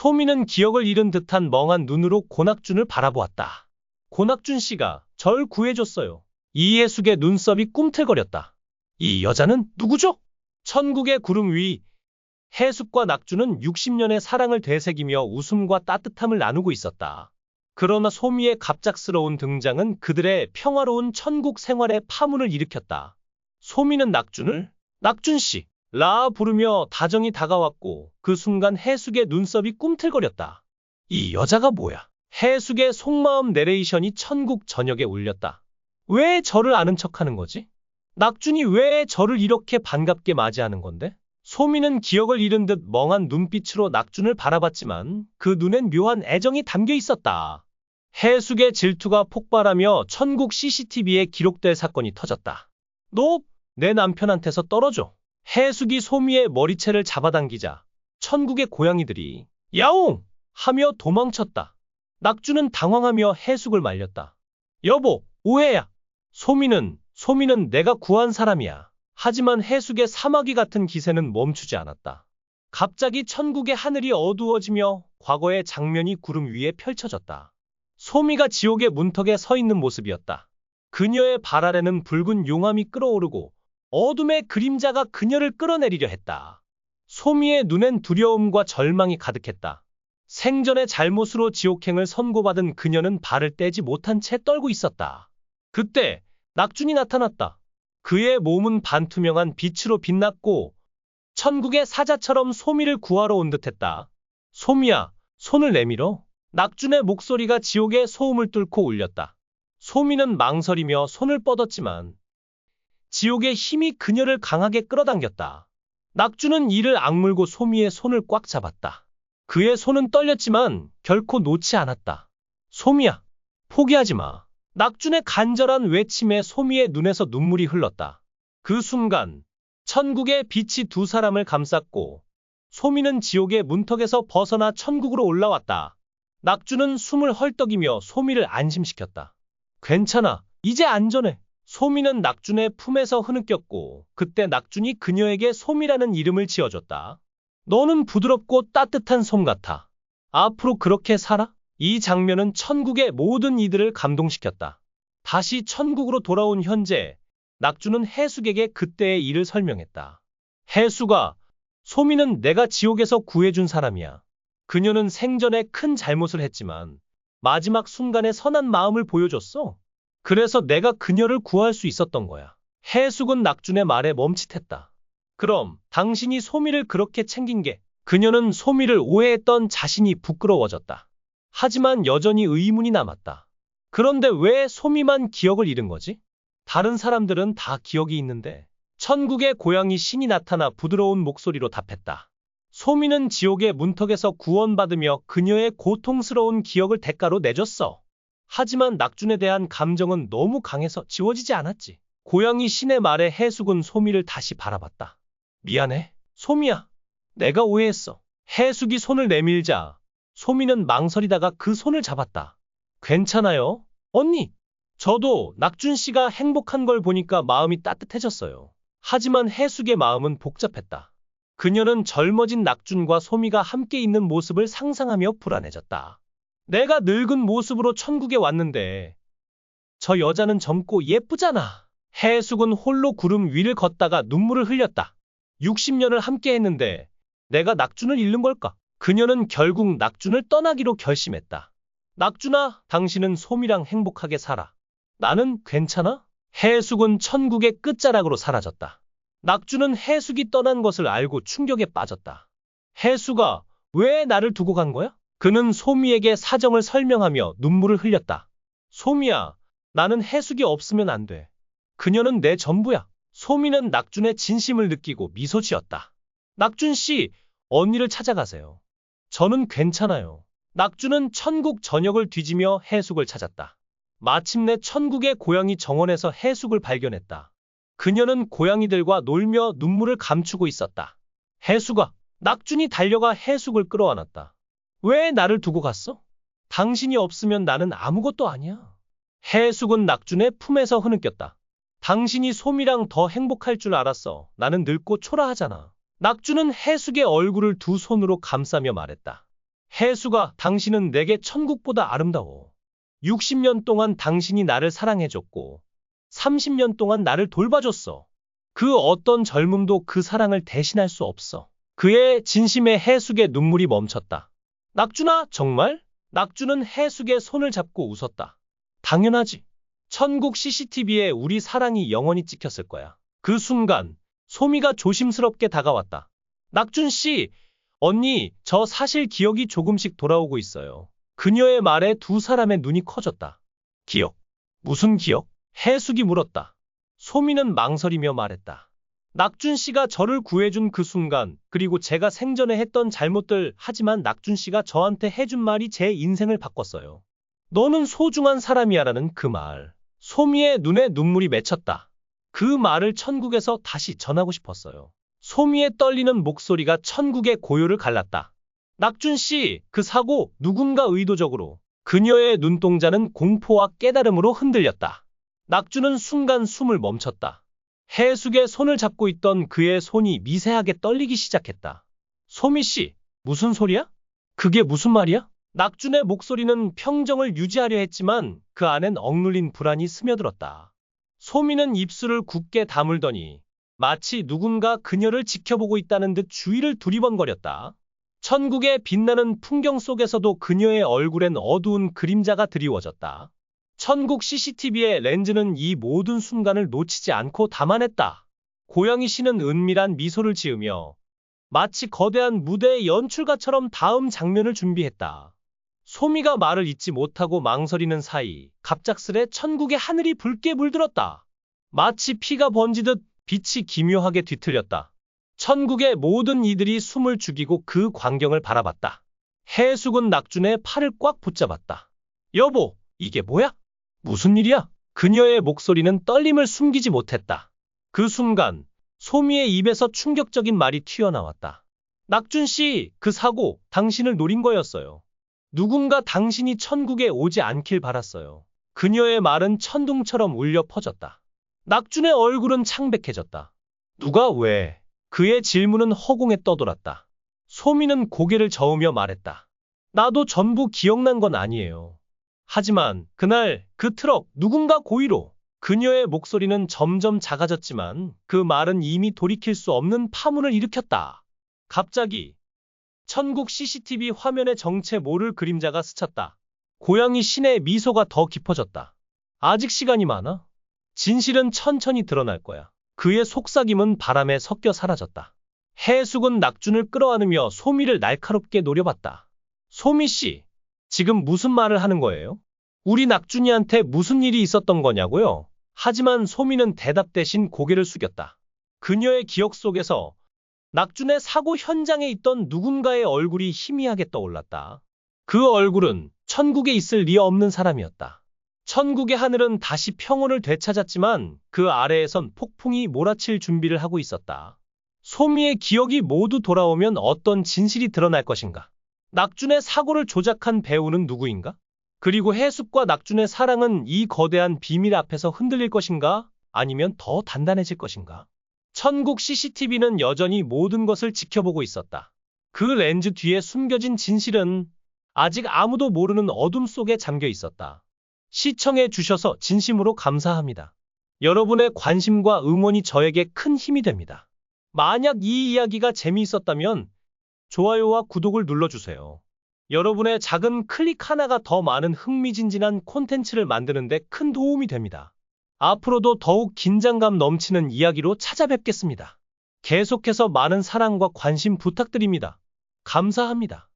소미는 기억을 잃은 듯한 멍한 눈으로 고낙준을 바라보았다. 고낙준 씨가 절 구해줬어요. 이해숙의 눈썹이 꿈틀거렸다. 이 여자는 누구죠? 천국의 구름 위, 해숙과 낙준은 60년의 사랑을 되새기며 웃음과 따뜻함을 나누고 있었다. 그러나 소미의 갑작스러운 등장은 그들의 평화로운 천국 생활에 파문을 일으켰다. 소미는 낙준을 낙준 씨, 라 부르며 다정히 다가왔고 그 순간 해숙의 눈썹이 꿈틀거렸다. 이 여자가 뭐야? 해숙의 속마음 내레이션이 천국 전역에 울렸다. 왜 저를 아는 척하는 거지? 낙준이 왜 저를 이렇게 반갑게 맞이하는 건데? 소미는 기억을 잃은 듯 멍한 눈빛으로 낙준을 바라봤지만 그 눈엔 묘한 애정이 담겨 있었다. 해숙의 질투가 폭발하며 천국 CCTV에 기록될 사건이 터졌다. 너 내 남편한테서 떨어져. 해숙이 소미의 머리채를 잡아당기자 천국의 고양이들이 야옹! 하며 도망쳤다. 낙준은 당황하며 해숙을 말렸다. 여보, 오해야. 소미는 내가 구한 사람이야. 하지만 해숙의 사마귀 같은 기세는 멈추지 않았다. 갑자기 천국의 하늘이 어두워지며 과거의 장면이 구름 위에 펼쳐졌다. 소미가 지옥의 문턱에 서 있는 모습이었다. 그녀의 발 아래는 붉은 용암이 끓어오르고 어둠의 그림자가 그녀를 끌어내리려 했다. 소미의 눈엔 두려움과 절망이 가득했다. 생전의 잘못으로 지옥행을 선고받은 그녀는 발을 떼지 못한 채 떨고 있었다. 그때 낙준이 나타났다. 그의 몸은 반투명한 빛으로 빛났고 천국의 사자처럼 소미를 구하러 온 듯했다. 소미야, 손을 내밀어. 낙준의 목소리가 지옥의 소음을 뚫고 울렸다. 소미는 망설이며 손을 뻗었지만 지옥의 힘이 그녀를 강하게 끌어당겼다. 낙준은 이를 악물고 소미의 손을 꽉 잡았다. 그의 손은 떨렸지만 결코 놓지 않았다. 소미야, 포기하지 마. 낙준의 간절한 외침에 소미의 눈에서 눈물이 흘렀다. 그 순간 천국의 빛이 두 사람을 감쌌고 소미는 지옥의 문턱에서 벗어나 천국으로 올라왔다. 낙준은 숨을 헐떡이며 소미를 안심시켰다. 괜찮아, 이제 안전해. 소미는 낙준의 품에서 흐느꼈고 그때 낙준이 그녀에게 소미라는 이름을 지어줬다. 너는 부드럽고 따뜻한 솜 같아. 앞으로 그렇게 살아? 이 장면은 천국의 모든 이들을 감동시켰다. 다시 천국으로 돌아온 현재, 낙준은 해숙에게 그때의 일을 설명했다. 해숙아, 소미는 내가 지옥에서 구해준 사람이야. 그녀는 생전에 큰 잘못을 했지만 마지막 순간에 선한 마음을 보여줬어. 그래서 내가 그녀를 구할 수 있었던 거야. 해숙은 낙준의 말에 멈칫했다. 그럼 당신이 소미를 그렇게 챙긴 게 그녀는 소미를 오해했던 자신이 부끄러워졌다. 하지만 여전히 의문이 남았다. 그런데 왜 소미만 기억을 잃은 거지? 다른 사람들은 다 기억이 있는데. 천국의 고양이 신이 나타나 부드러운 목소리로 답했다. 소미는 지옥의 문턱에서 구원받으며 그녀의 고통스러운 기억을 대가로 내줬어. 하지만 낙준에 대한 감정은 너무 강해서 지워지지 않았지. 고양이 신의 말에 해숙은 소미를 다시 바라봤다. 미안해, 소미야. 내가 오해했어. 해숙이 손을 내밀자 소미는 망설이다가 그 손을 잡았다. 괜찮아요, 언니. 저도 낙준 씨가 행복한 걸 보니까 마음이 따뜻해졌어요. 하지만 해숙의 마음은 복잡했다. 그녀는 젊어진 낙준과 소미가 함께 있는 모습을 상상하며 불안해졌다. 내가 늙은 모습으로 천국에 왔는데 저 여자는 젊고 예쁘잖아. 해숙은 홀로 구름 위를 걷다가 눈물을 흘렸다. 60년을 함께 했는데 내가 낙준을 잃는 걸까? 그녀는 결국 낙준을 떠나기로 결심했다. 낙준아, 당신은 소미랑 행복하게 살아. 나는 괜찮아? 해숙은 천국의 끝자락으로 사라졌다. 낙준은 해숙이 떠난 것을 알고 충격에 빠졌다. 해숙아, 왜 나를 두고 간 거야? 그는 소미에게 사정을 설명하며 눈물을 흘렸다. 소미야, 나는 해숙이 없으면 안 돼. 그녀는 내 전부야. 소미는 낙준의 진심을 느끼고 미소 지었다. 낙준 씨, 언니를 찾아가세요. 저는 괜찮아요. 낙준은 천국 전역을 뒤지며 해숙을 찾았다. 마침내 천국의 고양이 정원에서 해숙을 발견했다. 그녀는 고양이들과 놀며 눈물을 감추고 있었다. 해숙아, 낙준이 달려가 해숙을 끌어안았다. 왜 나를 두고 갔어? 당신이 없으면 나는 아무것도 아니야. 해숙은 낙준의 품에서 흐느꼈다. 당신이 소미랑 더 행복할 줄 알았어. 나는 늙고 초라하잖아. 낙준은 해숙의 얼굴을 두 손으로 감싸며 말했다. 해수가 당신은 내게 천국보다 아름다워. 60년 동안 당신이 나를 사랑해줬고 30년 동안 나를 돌봐줬어. 그 어떤 젊음도 그 사랑을 대신할 수 없어. 그의 진심에 해숙의 눈물이 멈췄다. 낙준아, 정말? 낙준은 해숙의 손을 잡고 웃었다. 당연하지. 천국 CCTV에 우리 사랑이 영원히 찍혔을 거야. 그 순간 소미가 조심스럽게 다가왔다. 낙준 씨, 언니, 저 사실 기억이 조금씩 돌아오고 있어요. 그녀의 말에 두 사람의 눈이 커졌다. 기억? 무슨 기억? 해숙이 물었다. 소미는 망설이며 말했다. 낙준 씨가 저를 구해준 그 순간, 그리고 제가 생전에 했던 잘못들, 하지만 낙준 씨가 저한테 해준 말이 제 인생을 바꿨어요. 너는 소중한 사람이야라는 그 말. 소미의 눈에 눈물이 맺혔다. 그 말을 천국에서 다시 전하고 싶었어요. 소미의 떨리는 목소리가 천국의 고요를 갈랐다. 낙준 씨, 그 사고 누군가 의도적으로. 그녀의 눈동자는 공포와 깨달음으로 흔들렸다. 낙준은 순간 숨을 멈췄다. 해숙의 손을 잡고 있던 그의 손이 미세하게 떨리기 시작했다. 소미 씨, 무슨 소리야? 그게 무슨 말이야? 낙준의 목소리는 평정을 유지하려 했지만 그 안엔 억눌린 불안이 스며들었다. 소미는 입술을 굳게 다물더니 마치 누군가 그녀를 지켜보고 있다는 듯 주위를 두리번거렸다. 천국의 빛나는 풍경 속에서도 그녀의 얼굴엔 어두운 그림자가 드리워졌다. 천국 CCTV의 렌즈는 이 모든 순간을 놓치지 않고 담아냈다. 고양이 씨는 은밀한 미소를 지으며 마치 거대한 무대의 연출가처럼 다음 장면을 준비했다. 소미가 말을 잇지 못하고 망설이는 사이 갑작스레 천국의 하늘이 붉게 물들었다. 마치 피가 번지듯 빛이 기묘하게 뒤틀렸다. 천국의 모든 이들이 숨을 죽이고 그 광경을 바라봤다. 해숙은 낙준의 팔을 꽉 붙잡았다. 여보, 이게 뭐야? 무슨 일이야? 그녀의 목소리는 떨림을 숨기지 못했다. 그 순간 소미의 입에서 충격적인 말이 튀어나왔다. 낙준 씨, 그 사고 당신을 노린 거였어요. 누군가 당신이 천국에 오지 않길 바랐어요. 그녀의 말은 천둥처럼 울려 퍼졌다. 낙준의 얼굴은 창백해졌다. 누가 왜? 그의 질문은 허공에 떠돌았다. 소미는 고개를 저으며 말했다. 나도 전부 기억난 건 아니에요. 하지만 그날 그 트럭 누군가 고의로. 그녀의 목소리는 점점 작아졌지만 그 말은 이미 돌이킬 수 없는 파문을 일으켰다. 갑자기 천국 CCTV 화면에 정체 모를 그림자가 스쳤다. 고양이 신의 미소가 더 깊어졌다. 아직 시간이 많아. 진실은 천천히 드러날 거야. 그의 속삭임은 바람에 섞여 사라졌다. 해숙은 낙준을 끌어안으며 소미를 날카롭게 노려봤다. 소미 씨, 지금 무슨 말을 하는 거예요? 우리 낙준이한테 무슨 일이 있었던 거냐고요? 하지만 소미는 대답 대신 고개를 숙였다. 그녀의 기억 속에서 낙준의 사고 현장에 있던 누군가의 얼굴이 희미하게 떠올랐다. 그 얼굴은 천국에 있을 리 없는 사람이었다. 천국의 하늘은 다시 평온을 되찾았지만 그 아래에선 폭풍이 몰아칠 준비를 하고 있었다. 소미의 기억이 모두 돌아오면 어떤 진실이 드러날 것인가? 낙준의 사고를 조작한 배우는 누구인가? 그리고 해숙과 낙준의 사랑은 이 거대한 비밀 앞에서 흔들릴 것인가? 아니면 더 단단해질 것인가? 천국 CCTV는 여전히 모든 것을 지켜보고 있었다. 그 렌즈 뒤에 숨겨진 진실은 아직 아무도 모르는 어둠 속에 잠겨 있었다. 시청해 주셔서 진심으로 감사합니다. 여러분의 관심과 응원이 저에게 큰 힘이 됩니다. 만약 이 이야기가 재미있었다면 좋아요와 구독을 눌러주세요. 여러분의 작은 클릭 하나가 더 많은 흥미진진한 콘텐츠를 만드는 데 큰 도움이 됩니다. 앞으로도 더욱 긴장감 넘치는 이야기로 찾아뵙겠습니다. 계속해서 많은 사랑과 관심 부탁드립니다. 감사합니다.